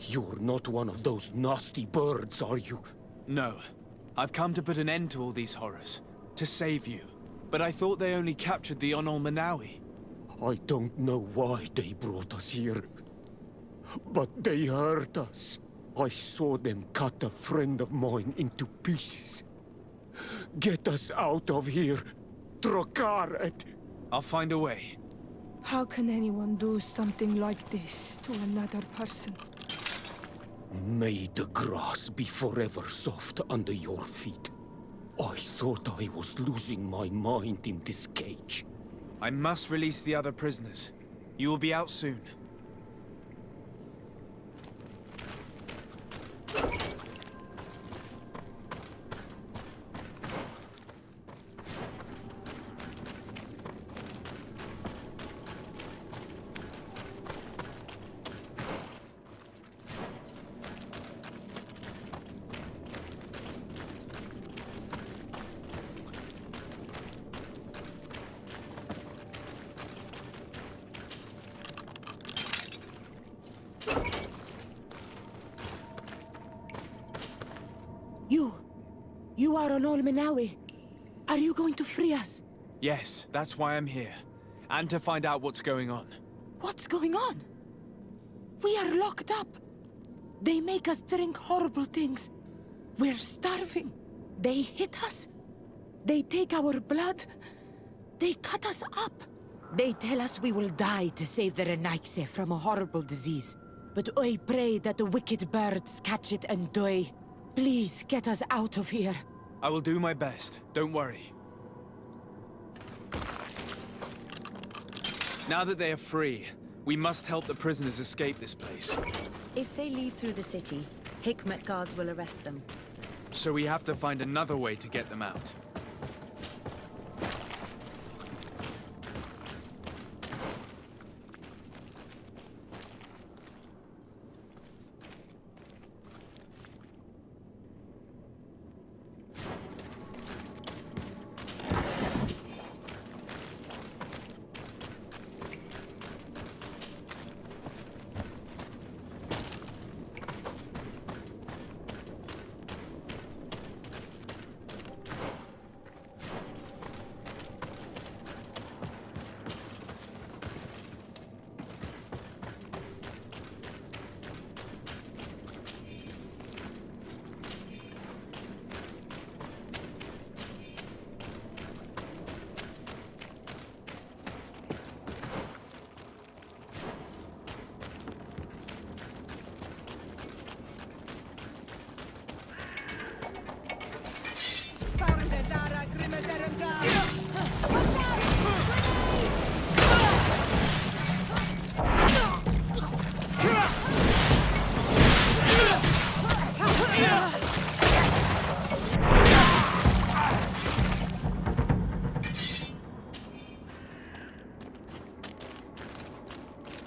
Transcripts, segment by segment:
You're not one of those nasty birds, are you? No. I've come to put an end to all these horrors. To save you. But I thought they only captured the Onol Manawi. I don't know why they brought us here. But they hurt us. I saw them cut a friend of mine into pieces. Get us out of here, Trokaret! I'll find a way. How can anyone do something like this to another person? May the grass be forever soft under your feet. I thought I was losing my mind in this cage. I must release the other prisoners. You will be out soon. You are Onol Manawi. Are you going to free us? Yes, that's why I'm here. And to find out what's going on. What's going on? We are locked up. They make us drink horrible things. We're starving. They hit us. They take our blood. They cut us up. They tell us we will die to save the Renaikse from a horrible disease. But I pray that the wicked birds catch it and die. Please get us out of here. I will do my best. Don't worry. Now that they are free, we must help the prisoners escape this place. If they leave through the city, Hikmet guards will arrest them. So we have to find another way to get them out.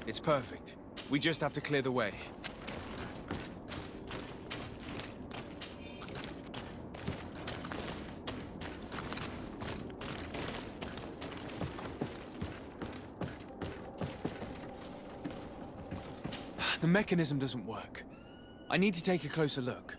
It's perfect. We just have to clear the way. The mechanism doesn't work. I need to take a closer look.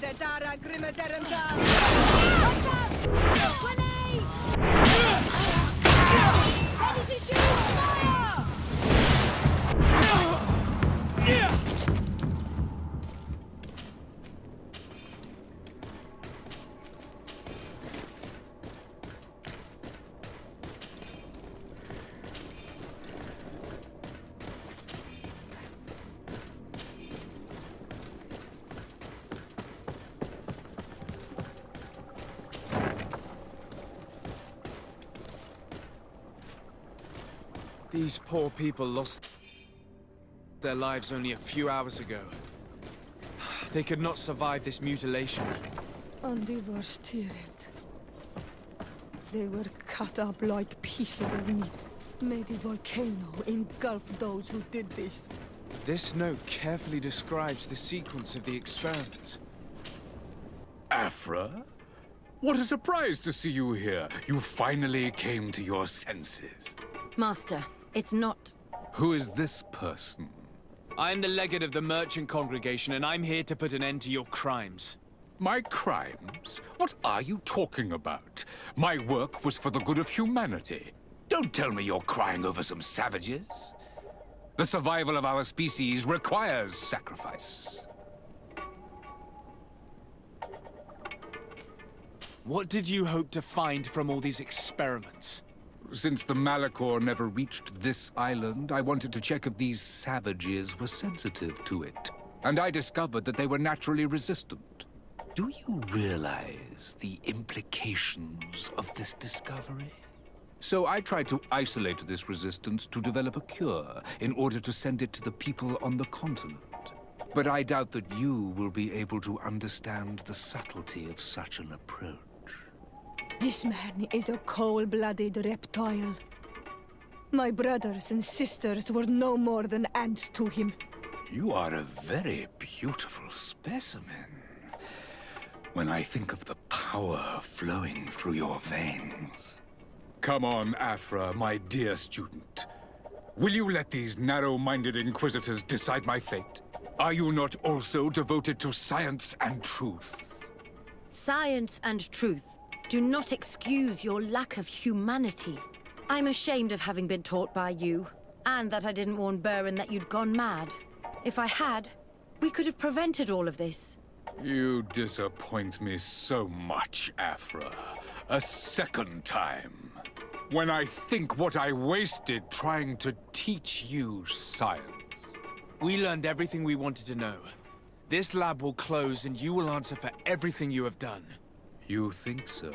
Ready to shoot! Fire! These poor people lost their lives only a few hours ago. They could not survive this mutilation. And they were steered. They were cut up like pieces of meat. May the volcano engulf those who did this. This note carefully describes the sequence of the experiments. Afra? What a surprise to see you here. You finally came to your senses. Master, it's not... Who is this person? I'm the legate of the merchant congregation, and I'm here to put an end to your crimes. My crimes? What are you talking about? My work was for the good of humanity. Don't tell me you're crying over some savages. The survival of our species requires sacrifice. What did you hope to find from all these experiments? Since the Malachor never reached this island, I wanted to check if these savages were sensitive to it. And I discovered that they were naturally resistant. Do you realize the implications of this discovery? So I tried to isolate this resistance to develop a cure in order to send it to the people on the continent. But I doubt that you will be able to understand the subtlety of such an approach. This man is a cold-blooded reptile. My brothers and sisters were no more than ants to him. You are a very beautiful specimen. When I think of the power flowing through your veins. Come on, Afra, my dear student. Will you let these narrow-minded inquisitors decide my fate? Are you not also devoted to science and truth? Science and truth do not excuse your lack of humanity. I'm ashamed of having been taught by you, and that I didn't warn Burin that you'd gone mad. If I had, we could have prevented all of this. You disappoint me so much, Afra. A second time. When I think what I wasted trying to teach you science. We learned everything we wanted to know. This lab will close and you will answer for everything you have done. You think so?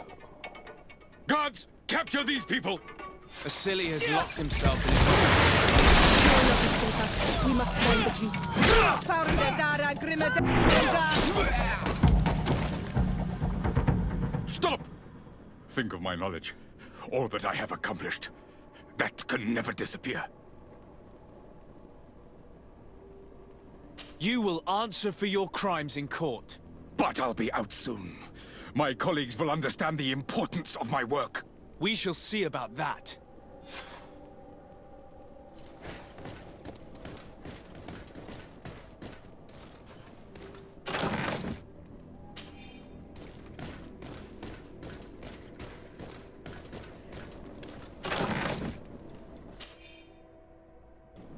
Guards! Capture these people! Vasily has locked himself in his They will not escape us. We must find the key. Found the Dara Stop! Think of my knowledge. All that I have accomplished. That can never disappear. You will answer for your crimes in court. But I'll be out soon. My colleagues will understand the importance of my work. We shall see about that.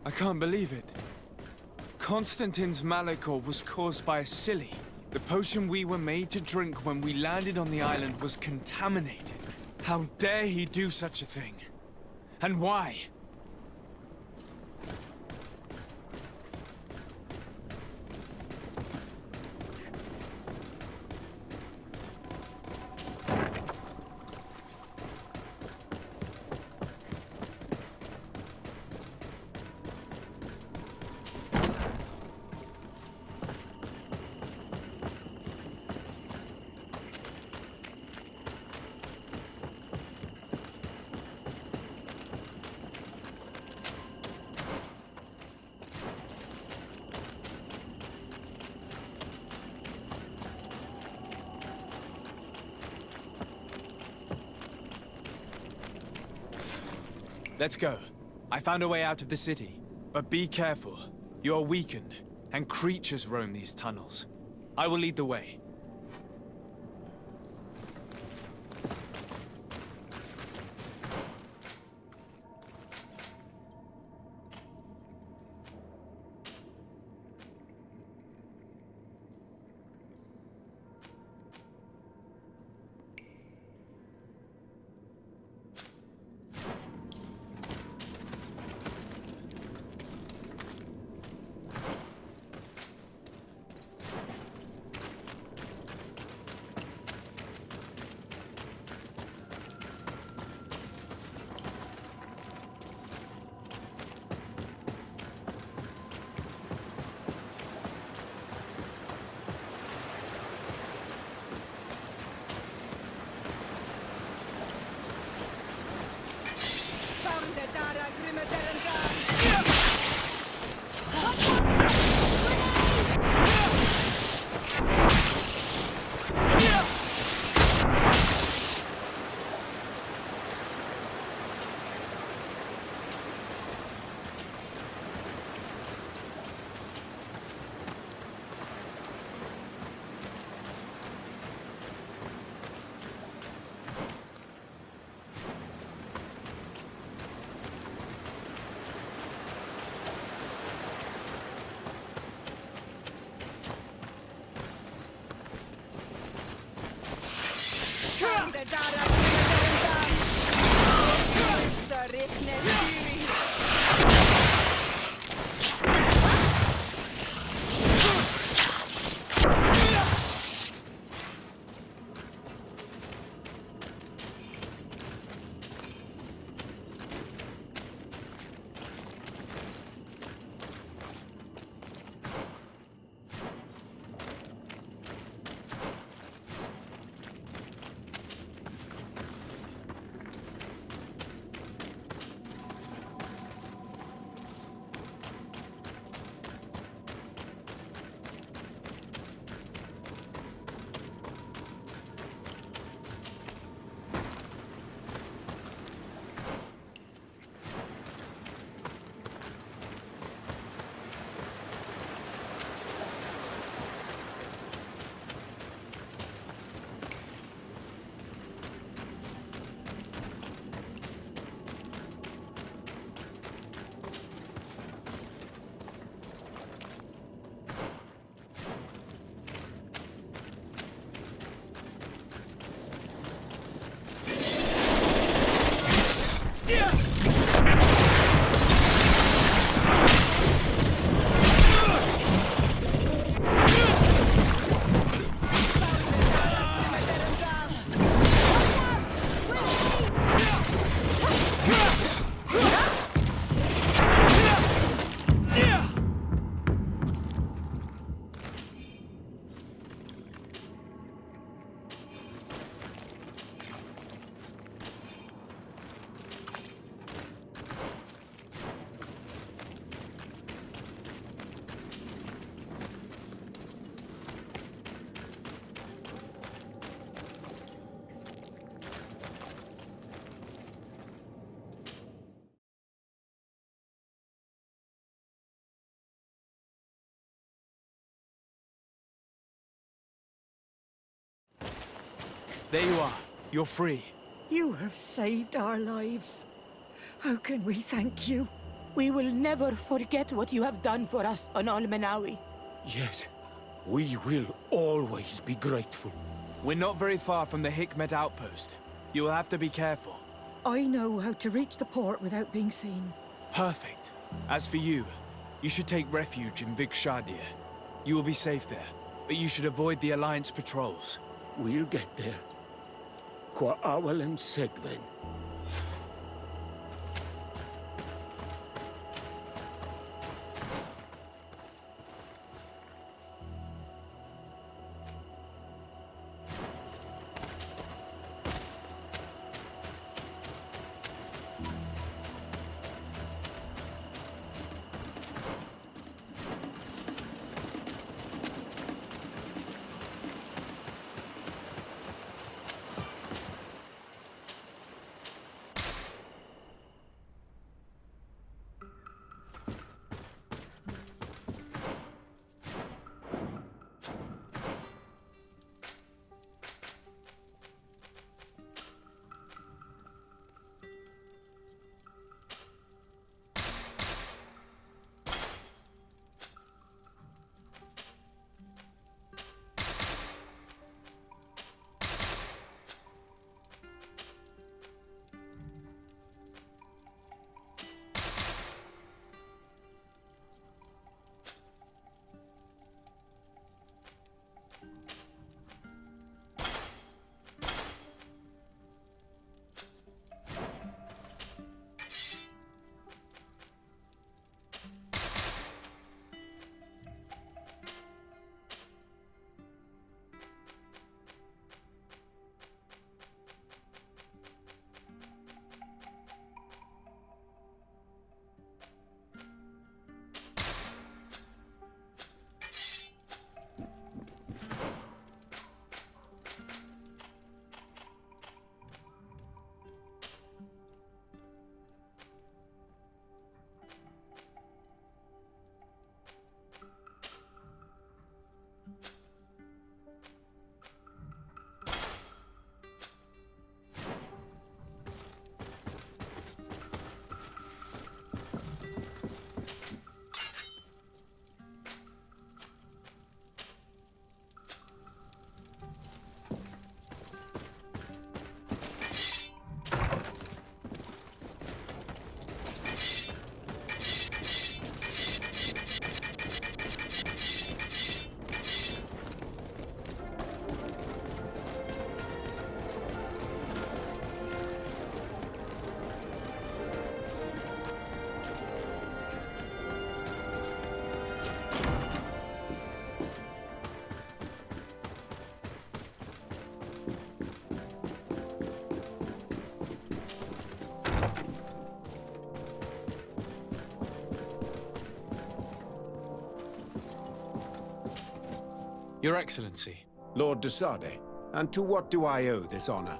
I can't believe it. Constantine's Malachor was caused by a silly. The potion we were made to drink when we landed on the island was contaminated. How dare he do such a thing? And why? Let's go. I found a way out of the city. But be careful. You are weakened, and creatures roam these tunnels. I will lead the way. There you are. You're free. You have saved our lives. How can we thank you? We will never forget what you have done for us on Al-Manawi. Yes, we will always be grateful. We're not very far from the Hikmet outpost. You'll have to be careful. I know how to reach the port without being seen. Perfect. As for you, you should take refuge in Vikshadir. You will be safe there, but you should avoid the Alliance patrols. We'll get there. Qua awalem segven. Your Excellency, Lord de Sade, and to what do I owe this honor?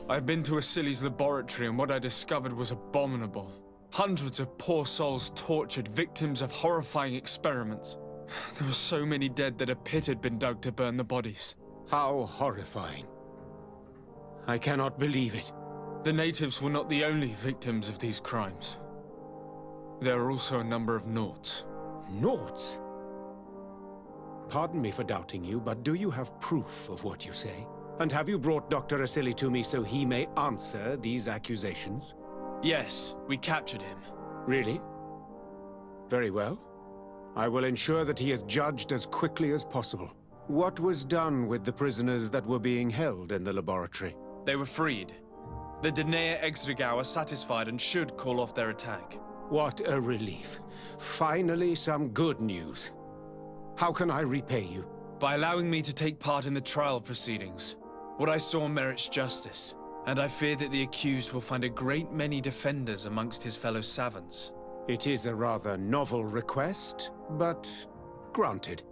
I've been to Asili's laboratory and what I discovered was abominable. Hundreds of poor souls tortured, victims of horrifying experiments. There were so many dead that a pit had been dug to burn the bodies. How horrifying. I cannot believe it. The natives were not the only victims of these crimes. There are also a number of Naughts. Naughts? Pardon me for doubting you, but do you have proof of what you say? And have you brought Dr. Asili to me so he may answer these accusations? Yes, we captured him. Really? Very well. I will ensure that he is judged as quickly as possible. What was done with the prisoners that were being held in the laboratory? They were freed. The Danae Extrigau are satisfied and should call off their attack. What a relief. Finally, some good news. How can I repay you? By allowing me to take part in the trial proceedings. What I saw merits justice, and I fear that the accused will find a great many defenders amongst his fellow savants. It is a rather novel request, but granted.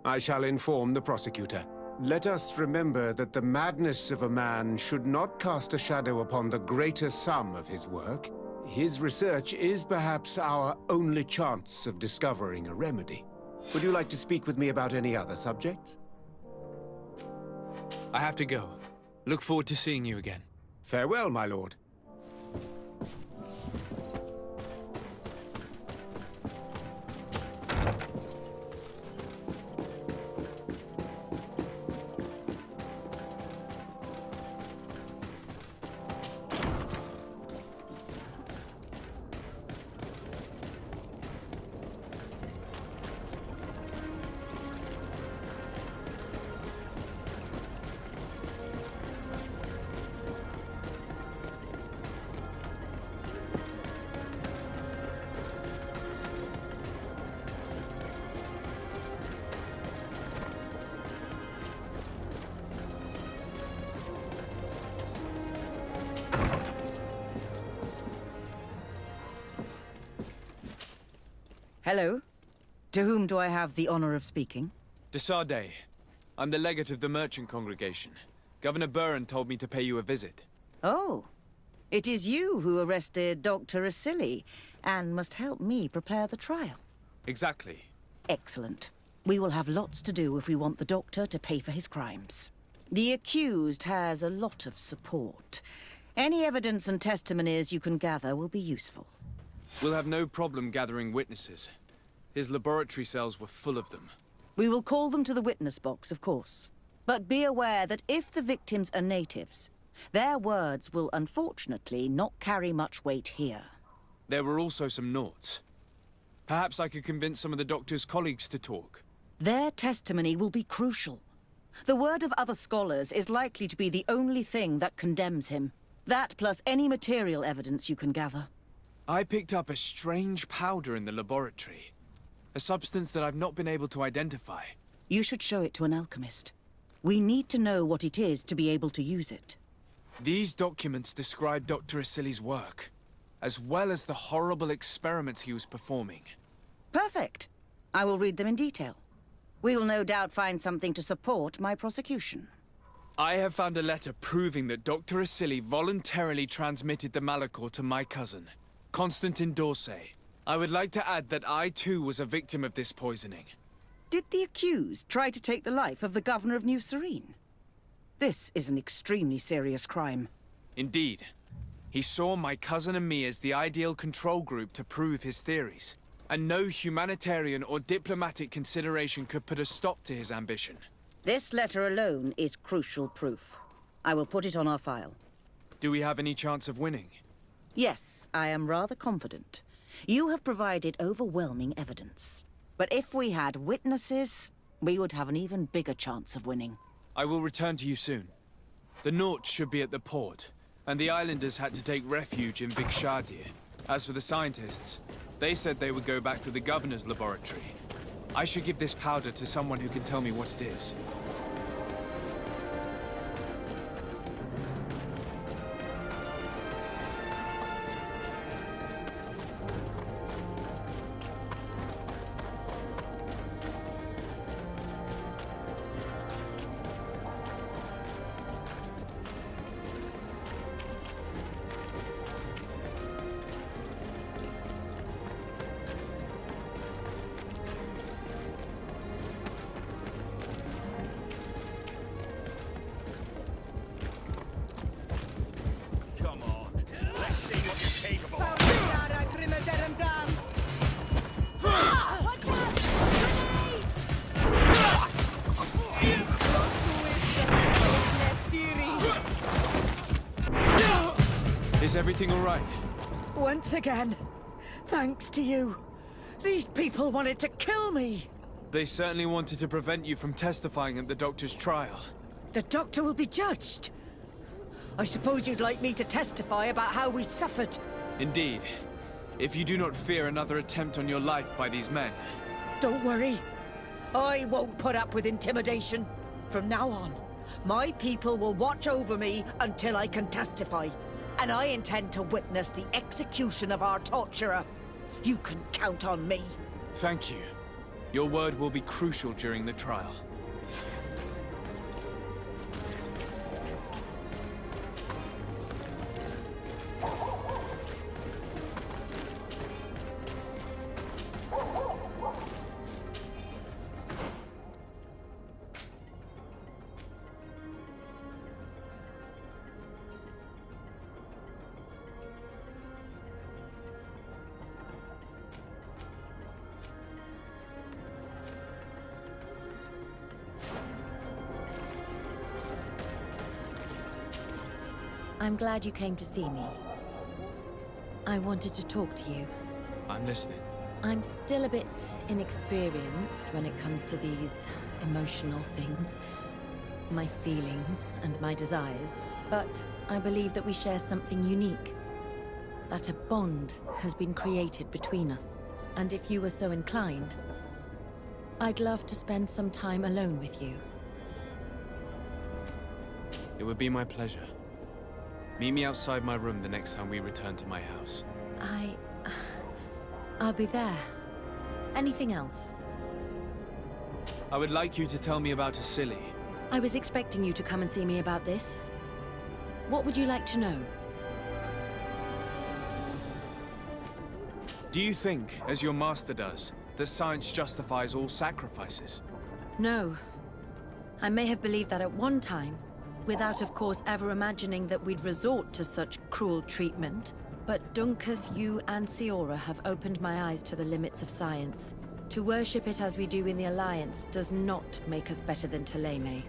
I shall inform the prosecutor. Let us remember that the madness of a man should not cast a shadow upon the greater sum of his work. His research is perhaps our only chance of discovering a remedy. Would you like to speak with me about any other subjects? I have to go. Look forward to seeing you again. Farewell, my lord. Hello. To whom do I have the honor of speaking? De Sade, I'm the legate of the merchant congregation. Governor Buran told me to pay you a visit. Oh, it is you who arrested Dr. Asili and must help me prepare the trial. Exactly. Excellent. We will have lots to do if we want the doctor to pay for his crimes. The accused has a lot of support. Any evidence and testimonies you can gather will be useful. We'll have no problem gathering witnesses. His laboratory cells were full of them. We will call them to the witness box, of course. But be aware that if the victims are natives, their words will unfortunately not carry much weight here. There were also some Naughts. Perhaps I could convince some of the doctor's colleagues to talk. Their testimony will be crucial. The word of other scholars is likely to be the only thing that condemns him. That plus any material evidence you can gather. I picked up a strange powder in the laboratory. A substance that I've not been able to identify. You should show it to an alchemist. We need to know what it is to be able to use it. These documents describe Dr. Asili's work, as well as the horrible experiments he was performing. Perfect. I will read them in detail. We will no doubt find something to support my prosecution. I have found a letter proving that Dr. Asili voluntarily transmitted the Malachor to my cousin, Constantin d'Orsay. I would like to add that I too was a victim of this poisoning. Did the accused try to take the life of the governor of New Serene? This is an extremely serious crime. Indeed. He saw my cousin and me as the ideal control group to prove his theories. And no humanitarian or diplomatic consideration could put a stop to his ambition. This letter alone is crucial proof. I will put it on our file. Do we have any chance of winning? Yes, I am rather confident. You have provided overwhelming evidence. But if we had witnesses, we would have an even bigger chance of winning. I will return to you soon. The Naughts should be at the port, and the islanders had to take refuge in Vikshadir. As for the scientists, they said they would go back to the governor's laboratory. I should give this powder to someone who can tell me what it is. everything all right? Once again, thanks to you. These people wanted to kill me. They certainly wanted to prevent you from testifying at the doctor's trial. The doctor will be judged. I suppose you'd like me to testify about how we suffered. Indeed. If you do not fear another attempt on your life by these men. Don't worry. I won't put up with intimidation. From now on, my people will watch over me until I can testify. And I intend to witness the execution of our torturer. You can count on me. Thank you. Your word will be crucial during the trial. I'm glad you came to see me. I wanted to talk to you. I'm listening. I'm still a bit inexperienced when it comes to these emotional things. My feelings and my desires. But I believe that we share something unique. That a bond has been created between us. And if you were so inclined, I'd love to spend some time alone with you. It would be my pleasure. Meet me outside my room the next time we return to my house. I'll be there. Anything else? I would like you to tell me about Asili. I was expecting you to come and see me about this. What would you like to know? Do you think, as your master does, that science justifies all sacrifices? No. I may have believed that at one time, without of course ever imagining that we'd resort to such cruel treatment. But Dunkus, you and Siora have opened my eyes to the limits of science. To worship it as we do in the Alliance does not make us better than Teleme.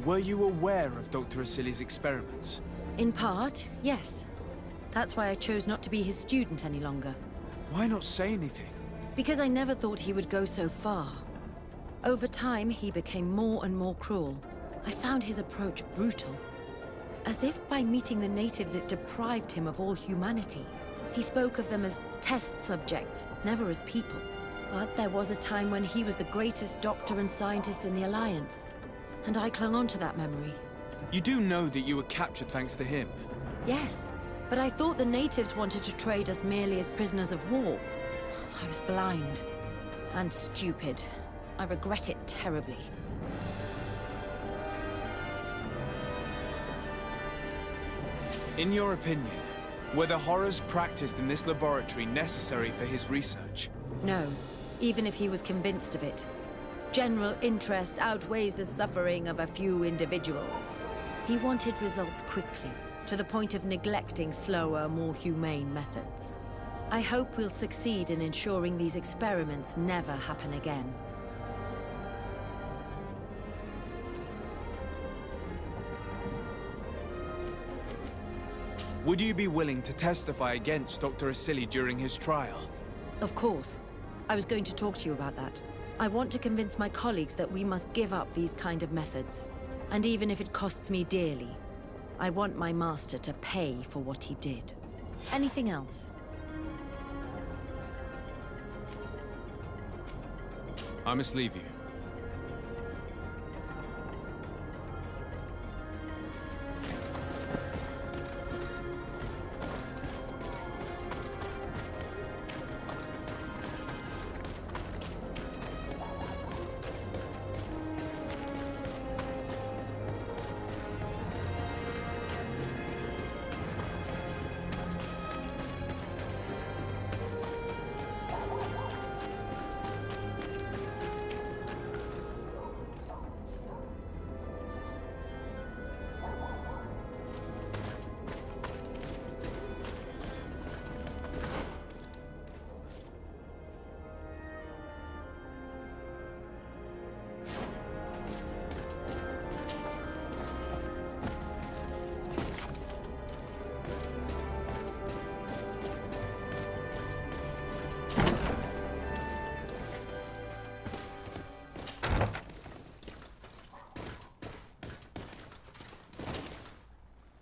Were you aware of Dr. Asili's experiments? In part, yes. That's why I chose not to be his student any longer. Why not say anything? Because I never thought he would go so far. Over time, he became more and more cruel. I found his approach brutal. As if by meeting the natives it deprived him of all humanity. He spoke of them as test subjects, never as people. But there was a time when he was the greatest doctor and scientist in the Alliance. And I clung on to that memory. You do know that you were captured thanks to him? Yes, but I thought the natives wanted to trade us merely as prisoners of war. I was blind. And stupid. I regret it terribly. In your opinion, were the horrors practiced in this laboratory necessary for his research? No, even if he was convinced of it. General interest outweighs the suffering of a few individuals. He wanted results quickly, to the point of neglecting slower, more humane methods. I hope we'll succeed in ensuring these experiments never happen again. Would you be willing to testify against Dr. Asili during his trial? Of course. I was going to talk to you about that. I want to convince my colleagues that we must give up these kind of methods. And even if it costs me dearly, I want my master to pay for what he did. Anything else? I must leave you.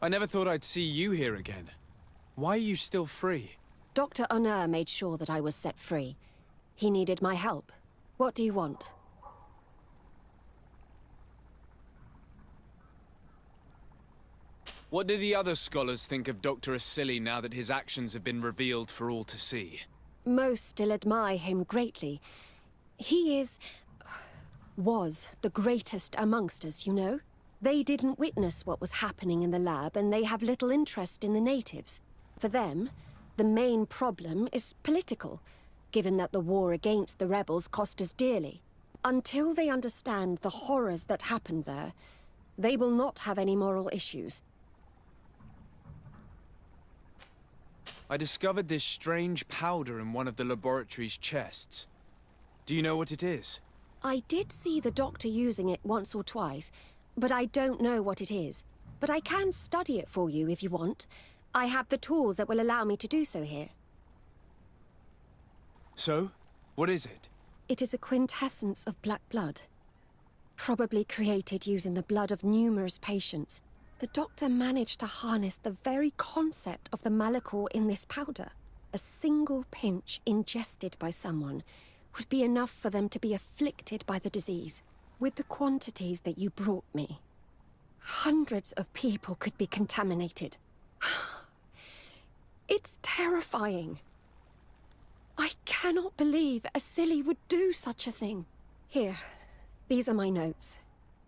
I never thought I'd see you here again. Why are you still free? Dr. Honor made sure that I was set free. He needed my help. What do you want? What do the other scholars think of Dr. Asili now that his actions have been revealed for all to see? Most still admire him greatly. He was the greatest amongst us, you know? They didn't witness what was happening in the lab, and they have little interest in the natives. For them, the main problem is political, given that the war against the rebels cost us dearly. Until they understand the horrors that happened there, they will not have any moral issues. I discovered this strange powder in one of the laboratory's chests. Do you know what it is? I did see the doctor using it once or twice, but I don't know what it is. But I can study it for you if you want. I have the tools that will allow me to do so here. So? What is it? It is a quintessence of black blood. Probably created using the blood of numerous patients. The doctor managed to harness the very concept of the Malachor in this powder. A single pinch ingested by someone would be enough for them to be afflicted by the disease. With the quantities that you brought me, hundreds of people could be contaminated. It's terrifying. I cannot believe Asili would do such a thing. Here, these are my notes.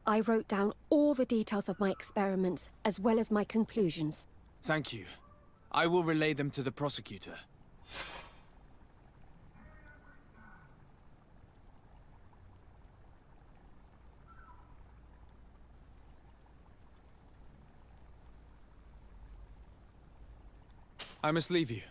I wrote down all the details of my experiments, as well as my conclusions. Thank you. I will relay them to the prosecutor. I must leave you.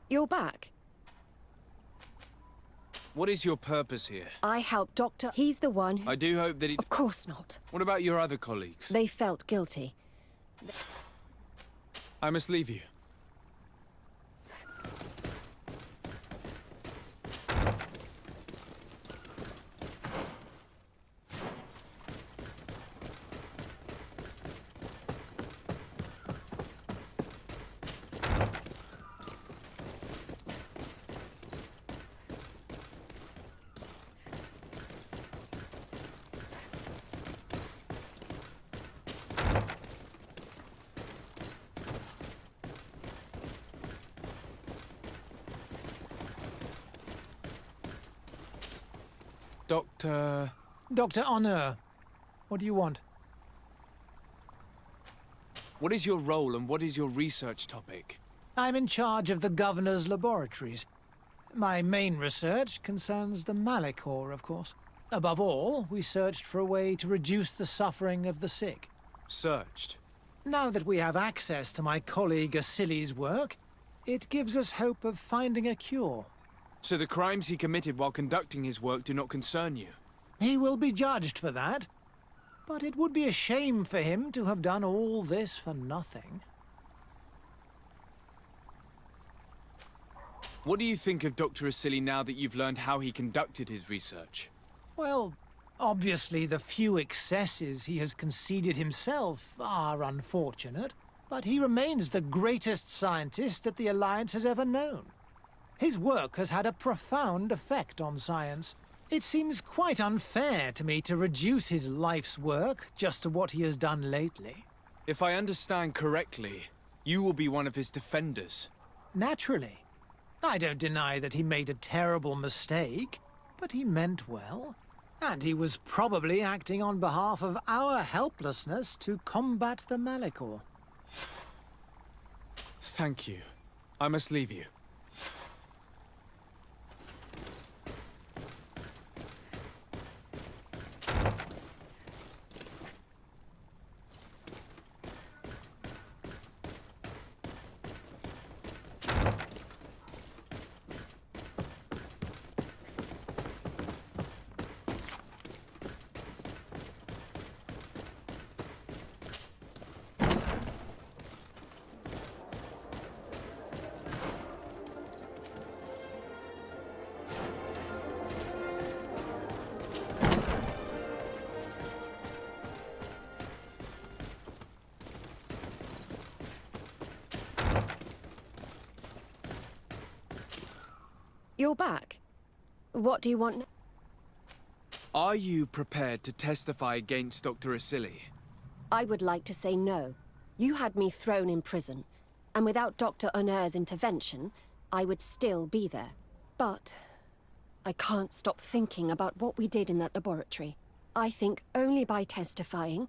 You're back. What is your purpose here? I helped Doctor. He's the one who... I do hope that he... Of course not. What about your other colleagues? They felt guilty. I must leave you. Dr. Honor, what do you want? What is your role and what is your research topic? I'm in charge of the governor's laboratories. My main research concerns the Malachor, of course. Above all, we searched for a way to reduce the suffering of the sick. Searched? Now that we have access to my colleague Asili's work, it gives us hope of finding a cure. So the crimes he committed while conducting his work do not concern you? He will be judged for that. But it would be a shame for him to have done all this for nothing. What do you think of Dr. Asili now that you've learned how he conducted his research? Well, obviously the few excesses he has conceded himself are unfortunate, but he remains the greatest scientist that the Alliance has ever known. His work has had a profound effect on science. It seems quite unfair to me to reduce his life's work just to what he has done lately. If I understand correctly, you will be one of his defenders. Naturally. I don't deny that he made a terrible mistake, but he meant well. And he was probably acting on behalf of our helplessness to combat the Malachor. Thank you. I must leave you. You're back. What do you want? Are you prepared to testify against Dr. Asili? I would like to say no. You had me thrown in prison, and without Dr. Honor's intervention, I would still be there. But I can't stop thinking about what we did in that laboratory. I think only by testifying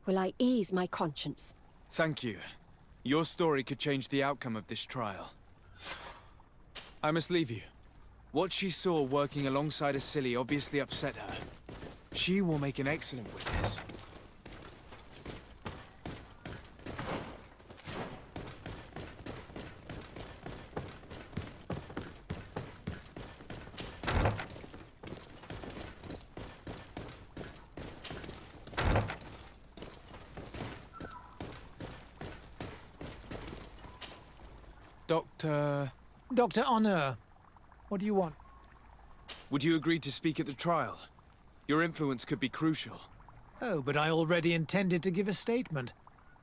will I ease my conscience. Thank you. Your story could change the outcome of this trial. I must leave you. What she saw working alongside Asili obviously upset her. She will make an excellent witness. Dr. Honor, what do you want? Would you agree to speak at the trial? Your influence could be crucial. Oh, but I already intended to give a statement.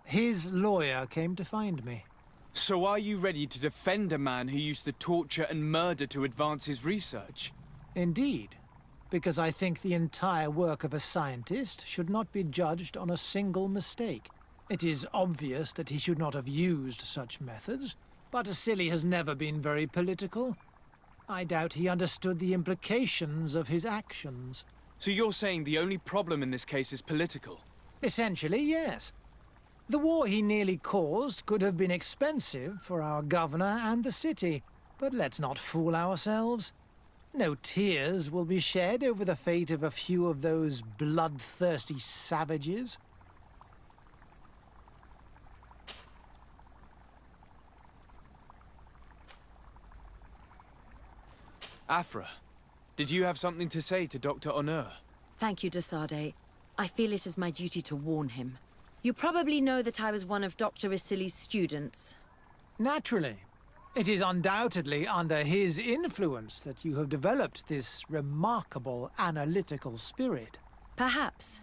His lawyer came to find me. So are you ready to defend a man who used to torture and murder to advance his research? Indeed, because I think the entire work of a scientist should not be judged on a single mistake. It is obvious that he should not have used such methods, but Asili has never been very political. I doubt he understood the implications of his actions. So you're saying the only problem in this case is political? Essentially, yes. The war he nearly caused could have been expensive for our governor and the city, but let's not fool ourselves. No tears will be shed over the fate of a few of those bloodthirsty savages. Afra, did you have something to say to Dr. Honor? Thank you, de Sade. I feel it is my duty to warn him. You probably know that I was one of Dr. Asili's students. Naturally. It is undoubtedly under his influence that you have developed this remarkable analytical spirit. Perhaps.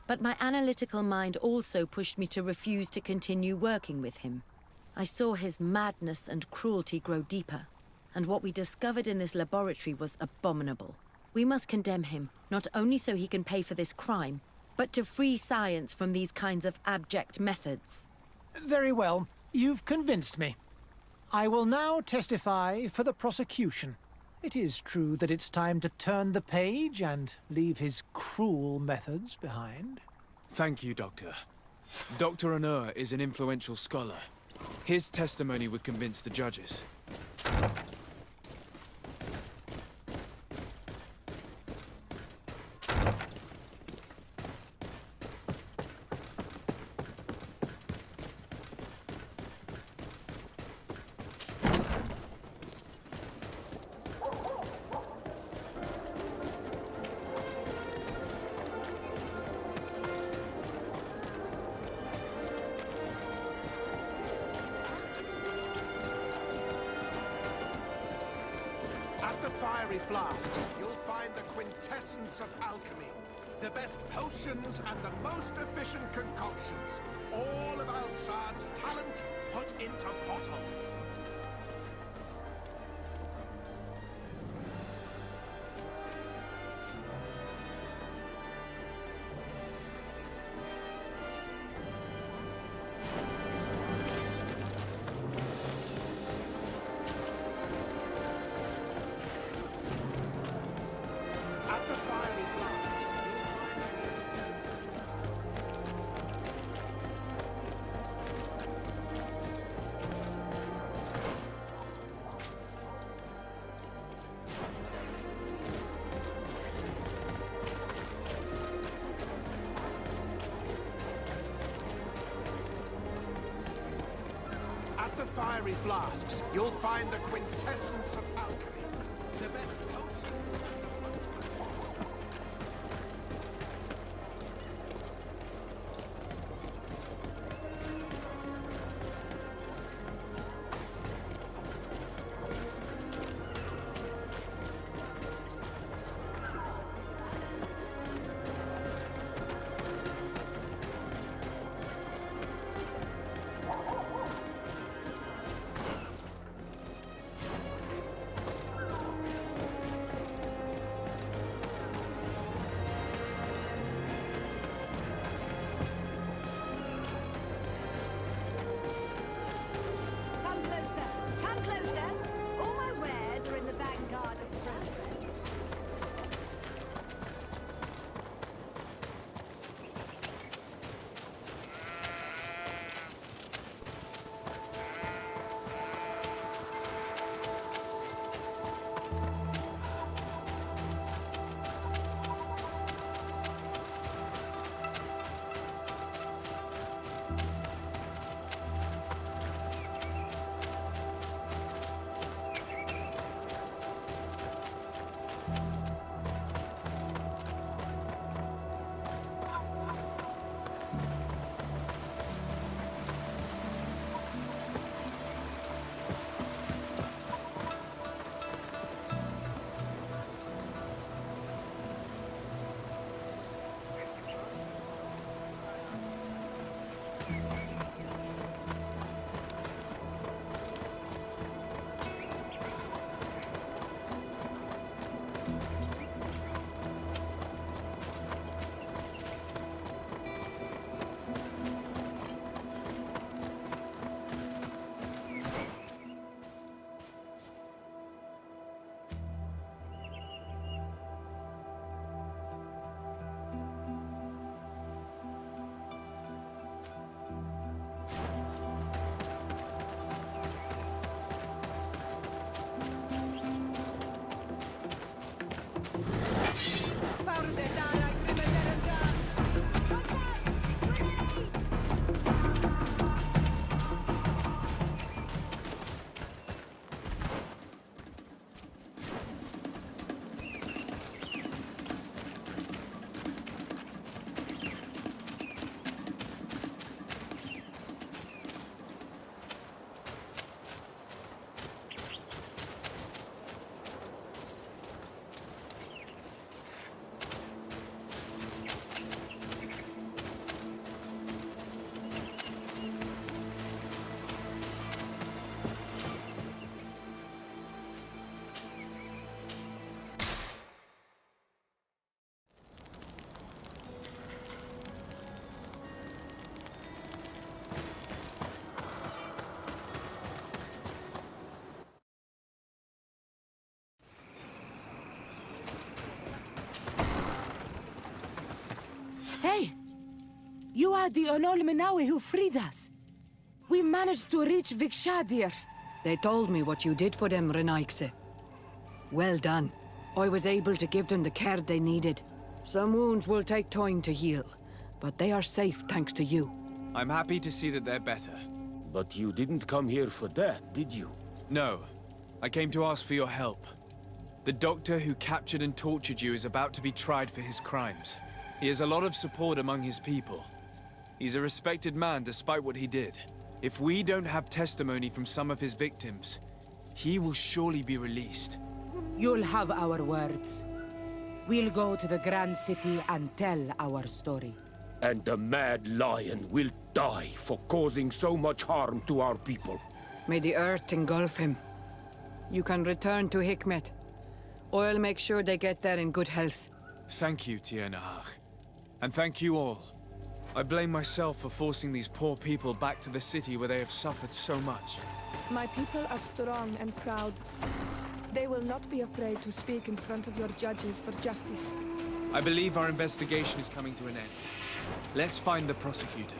But my analytical mind also pushed me to refuse to continue working with him. I saw his madness and cruelty grow deeper, and what we discovered in this laboratory was abominable. We must condemn him, not only so he can pay for this crime, but to free science from these kinds of abject methods. Very well. You've convinced me. I will now testify for the prosecution. It is true that it's time to turn the page and leave his cruel methods behind. Thank you, Doctor. Dr. Honor is an influential scholar. His testimony would convince the judges. At the fiery flasks, you'll find the quintessence of alchemy. The best potions and the most efficient concoctions. All of Al-Sad's talent put into bottles. At the fiery flasks, you'll find the quintessence. At the fiery flasks, you'll find the quintessence of alchemy. The best potions and the most... Fradee and all Menawi who freed us. We managed to reach Vikshadir. They told me what you did for them, Renaikse. Well done. I was able to give them the care they needed. Some wounds will take time to heal, but they are safe thanks to you. I'm happy to see that they're better. But you didn't come here for that, did you? No. I came to ask for your help. The doctor who captured and tortured you is about to be tried for his crimes. He has a lot of support among his people. He's a respected man despite what he did. If we don't have testimony from some of his victims, he will surely be released. You'll have our words. We'll go to the Grand City and tell our story. And the Mad Lion will die for causing so much harm to our people. May the earth engulf him. You can return to Hikmet. I'll make sure they get there in good health. Thank you, Teer. And thank you all. I blame myself for forcing these poor people back to the city where they have suffered so much. My people are strong and proud. They will not be afraid to speak in front of your judges for justice. I believe our investigation is coming to an end. Let's find the prosecutor.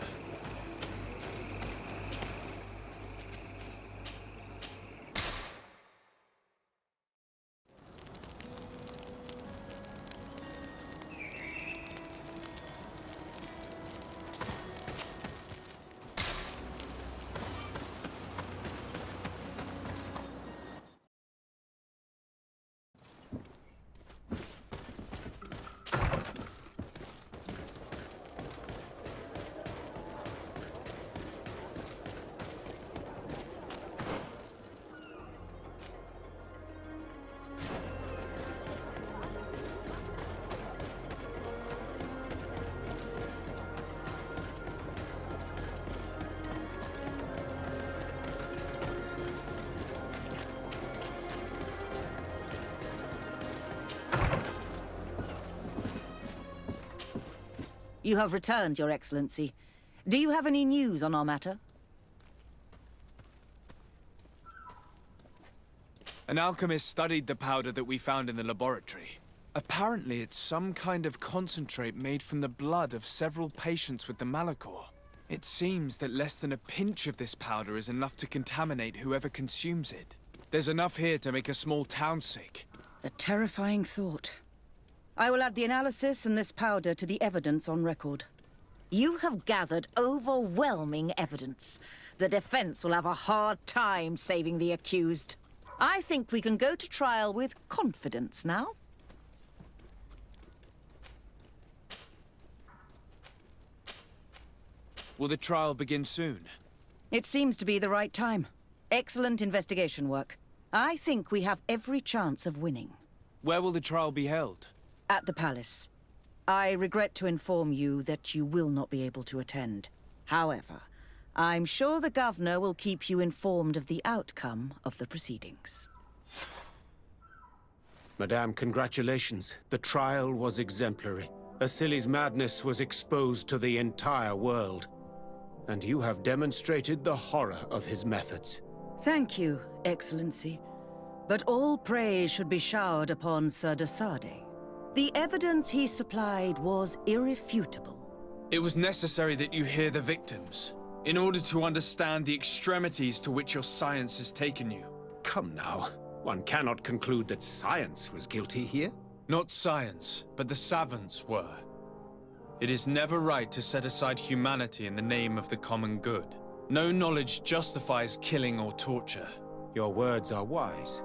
You have returned, Your Excellency. Do you have any news on our matter? An alchemist studied the powder that we found in the laboratory. Apparently, it's some kind of concentrate made from the blood of several patients with the Malachor. It seems that less than a pinch of this powder is enough to contaminate whoever consumes it. There's enough here to make a small town sick. A terrifying thought. I will add the analysis and this powder to the evidence on record. You have gathered overwhelming evidence. The defense will have a hard time saving the accused. I think we can go to trial with confidence now. Will the trial begin soon? It seems to be the right time. Excellent investigation work. I think we have every chance of winning. Where will the trial be held? At the palace. I regret to inform you that you will not be able to attend. However, I'm sure the governor will keep you informed of the outcome of the proceedings. Madame, congratulations. The trial was exemplary. Asili's madness was exposed to the entire world. And you have demonstrated the horror of his methods. Thank you, Excellency. But all praise should be showered upon Sir de Sade. The evidence he supplied was irrefutable. It was necessary that you hear the victims, in order to understand the extremities to which your science has taken you. Come now. One cannot conclude that science was guilty here. Not science, but the savants were. It is never right to set aside humanity in the name of the common good. No knowledge justifies killing or torture. Your words are wise,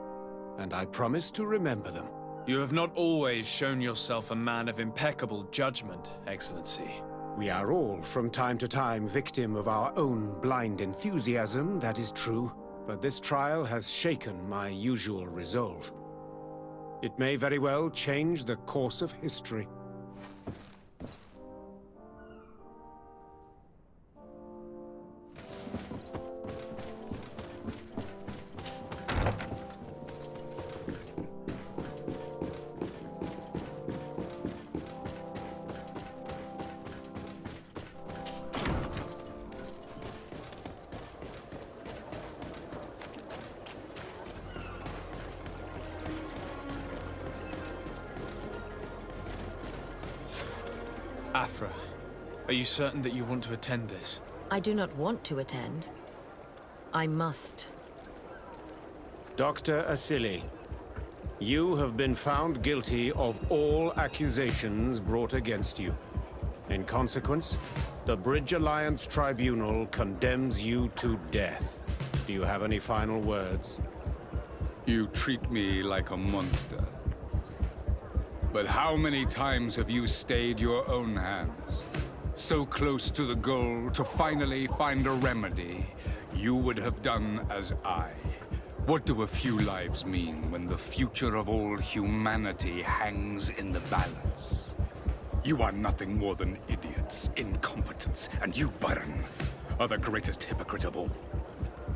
and I promise to remember them. You have not always shown yourself a man of impeccable judgment, Excellency. We are all, from time to time, victim of our own blind enthusiasm, that is true. But this trial has shaken my usual resolve. It may very well change the course of history. Are you certain that you want to attend this? I do not want to attend. I must. Dr. Asili, you have been found guilty of all accusations brought against you. In consequence, the Bridge Alliance Tribunal condemns you to death. Do you have any final words? You treat me like a monster. But how many times have you stayed your own hand? So close to the goal to finally find a remedy, you would have done as I. What do a few lives mean when the future of all humanity hangs in the balance? You are nothing more than idiots, incompetents, and you, Baron, are the greatest hypocrite of all.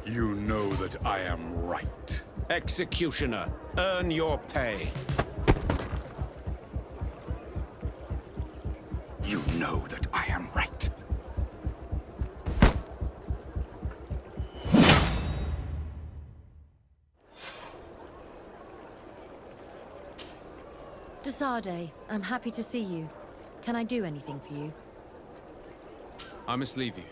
You know that I am right. Executioner, earn your pay. You know that I am right. Desade, I'm happy to see you. Can I do anything for you? I must leave you.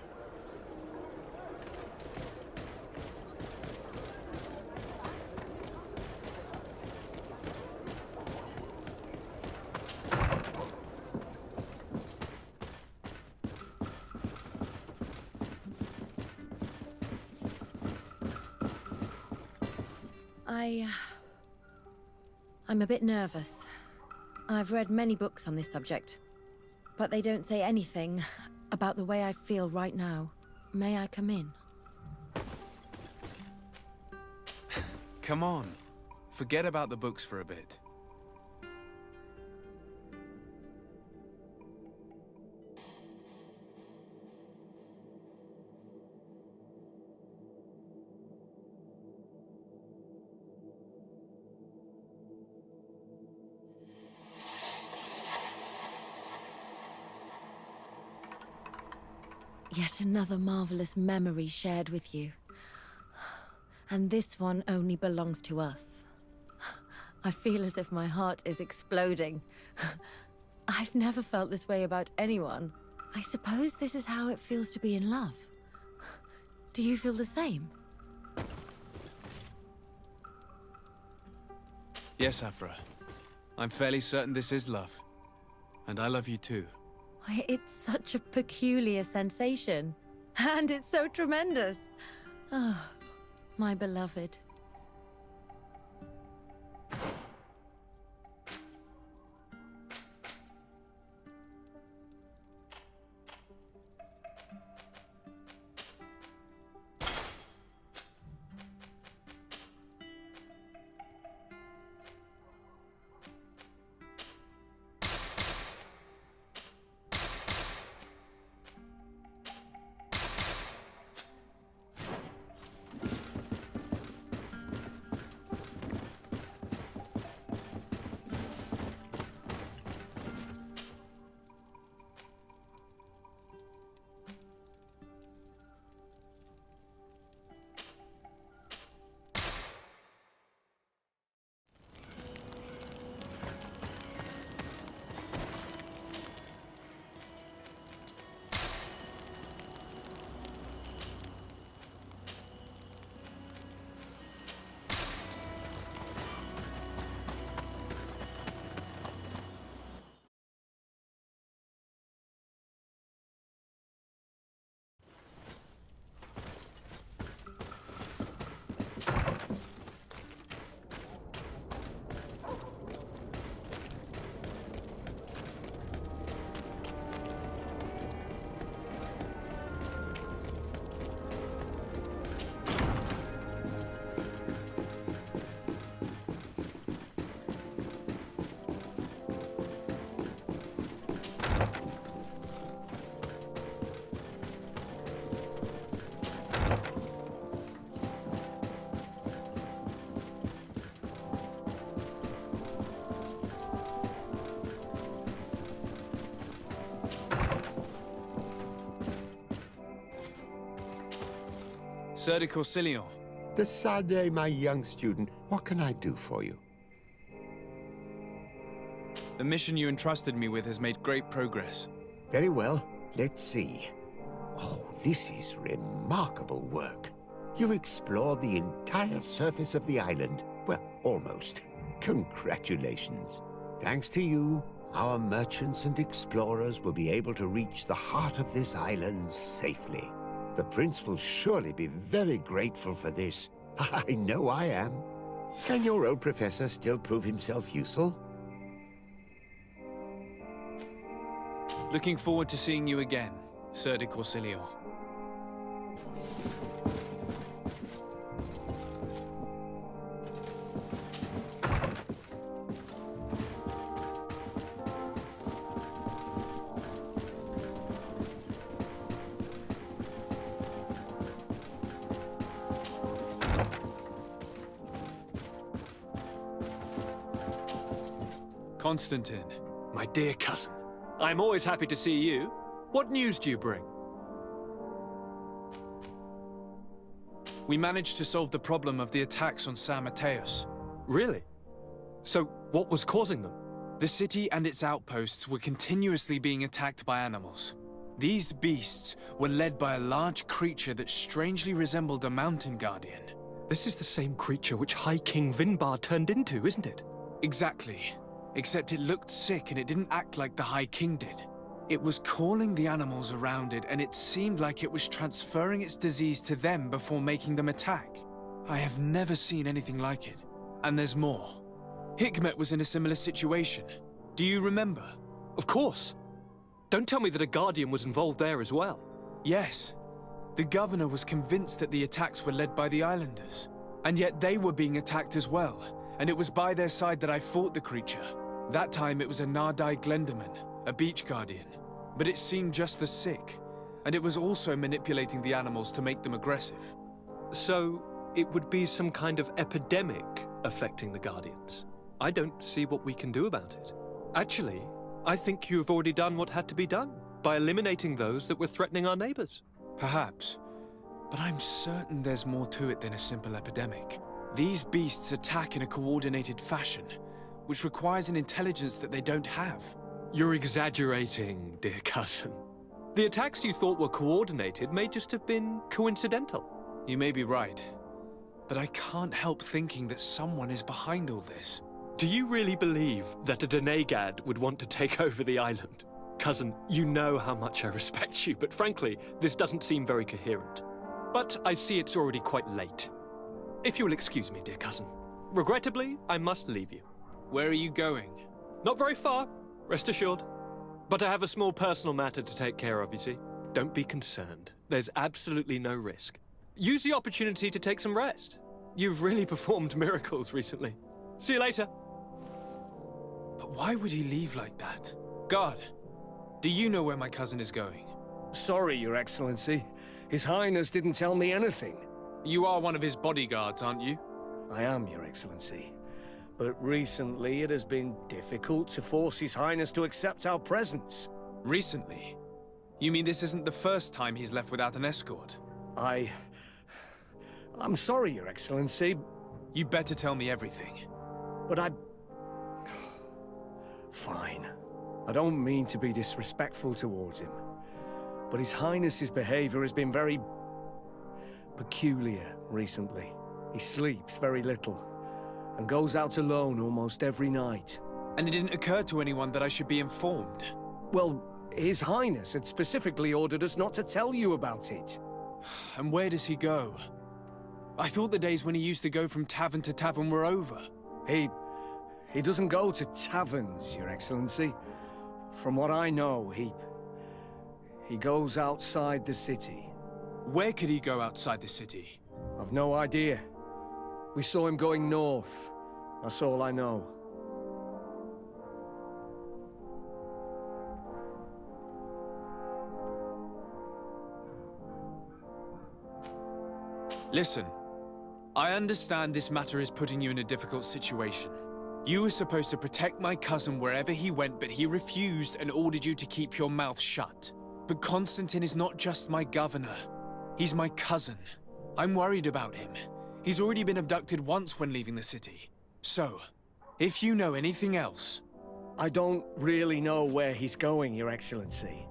I'm a bit nervous. I've read many books on this subject, but they don't say anything about the way I feel right now. May I come in? Come on. Forget about the books for a bit. Yet another marvelous memory shared with you. And this one only belongs to us. I feel as if my heart is exploding. I've never felt this way about anyone. I suppose this is how it feels to be in love. Do you feel the same? Yes, Afra. I'm fairly certain this is love. And I love you too. Why, it's such a peculiar sensation. And it's so tremendous. Ah, my beloved. Sir de Corsilion. Desade, my young student, what can I do for you? The mission you entrusted me with has made great progress. Very well. Let's see. Oh, this is remarkable work. You explored the entire surface of the island. Well, almost. Congratulations. Thanks to you, our merchants and explorers will be able to reach the heart of this island safely. The prince will surely be very grateful for this. I know I am. Can your old professor still prove himself useful? Looking forward to seeing you again, Sir de Corsilio. Constantine. My dear cousin, I'm always happy to see you. What news do you bring? We managed to solve the problem of the attacks on San Mateus. Really? So, what was causing them? The city and its outposts were continuously being attacked by animals. These beasts were led by a large creature that strangely resembled a mountain guardian. This is the same creature which High King Vinbar turned into, isn't it? Exactly. Except it looked sick and it didn't act like the High King did. It was calling the animals around it, and it seemed like it was transferring its disease to them before making them attack. I have never seen anything like it. And there's more. Hikmet was in a similar situation. Do you remember? Of course. Don't tell me that a Guardian was involved there as well. Yes. The governor was convinced that the attacks were led by the islanders. And yet they were being attacked as well. And it was by their side that I fought the creature. That time it was a Nardai Glenderman, a beach guardian. But it seemed just as sick. And it was also manipulating the animals to make them aggressive. So, it would be some kind of epidemic affecting the Guardians. I don't see what we can do about it. Actually, I think you've already done what had to be done, by eliminating those that were threatening our neighbors. Perhaps. But I'm certain there's more to it than a simple epidemic. These beasts attack in a coordinated fashion, which requires an intelligence that they don't have. You're exaggerating, dear cousin. The attacks you thought were coordinated may just have been coincidental. You may be right, but I can't help thinking that someone is behind all this. Do you really believe that a Denegad would want to take over the island? Cousin, you know how much I respect you, but frankly, this doesn't seem very coherent. But I see it's already quite late. If you'll excuse me, dear cousin. Regrettably, I must leave you. Where are you going? Not very far, rest assured. But I have a small personal matter to take care of, you see. Don't be concerned. There's absolutely no risk. Use the opportunity to take some rest. You've really performed miracles recently. See you later. But why would he leave like that? Guard, do you know where my cousin is going? Sorry, Your Excellency. His Highness didn't tell me anything. You are one of his bodyguards, aren't you? I am, Your Excellency. But recently it has been difficult to force His Highness to accept our presence. Recently? You mean this isn't the first time he's left without an escort? I'm sorry, Your Excellency. You better tell me everything. But Fine. I don't mean to be disrespectful towards him. But His Highness's behavior has been very peculiar recently. He sleeps very little and goes out alone almost every night. And it didn't occur to anyone that I should be informed? Well, His Highness had specifically ordered us not to tell you about it. And where does he go? I thought the days when he used to go from tavern to tavern were over. He doesn't go to taverns, Your Excellency. From what I know, he goes outside the city. Where could he go outside the city? I've no idea. We saw him going north. That's all I know. Listen, I understand this matter is putting you in a difficult situation. You were supposed to protect my cousin wherever he went, but he refused and ordered you to keep your mouth shut. But Constantine is not just my governor. He's my cousin. I'm worried about him. He's already been abducted once when leaving the city. So, if you know anything else... I don't really know where he's going, Your Excellency.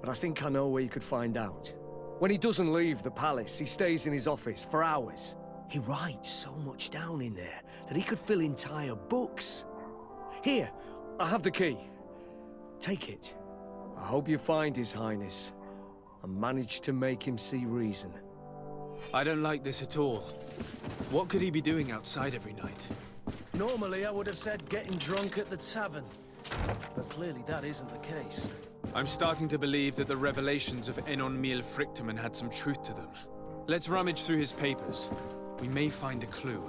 but I think I know where you could find out. When he doesn't leave the palace, he stays in his office for hours. He writes so much down in there that he could fill entire books. Here, I have the key. Take it. I hope you find His Highness and manage to make him see reason. I don't like this at all. What could he be doing outside every night? Normally, I would have said getting drunk at the tavern. But clearly that isn't the case. I'm starting to believe that the revelations of Enon Mil Frictamen had some truth to them. Let's rummage through his papers. We may find a clue.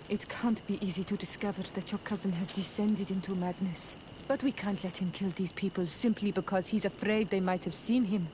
It can't be easy to discover that your cousin has descended into madness. But we can't let him kill these people simply because he's afraid they might have seen him.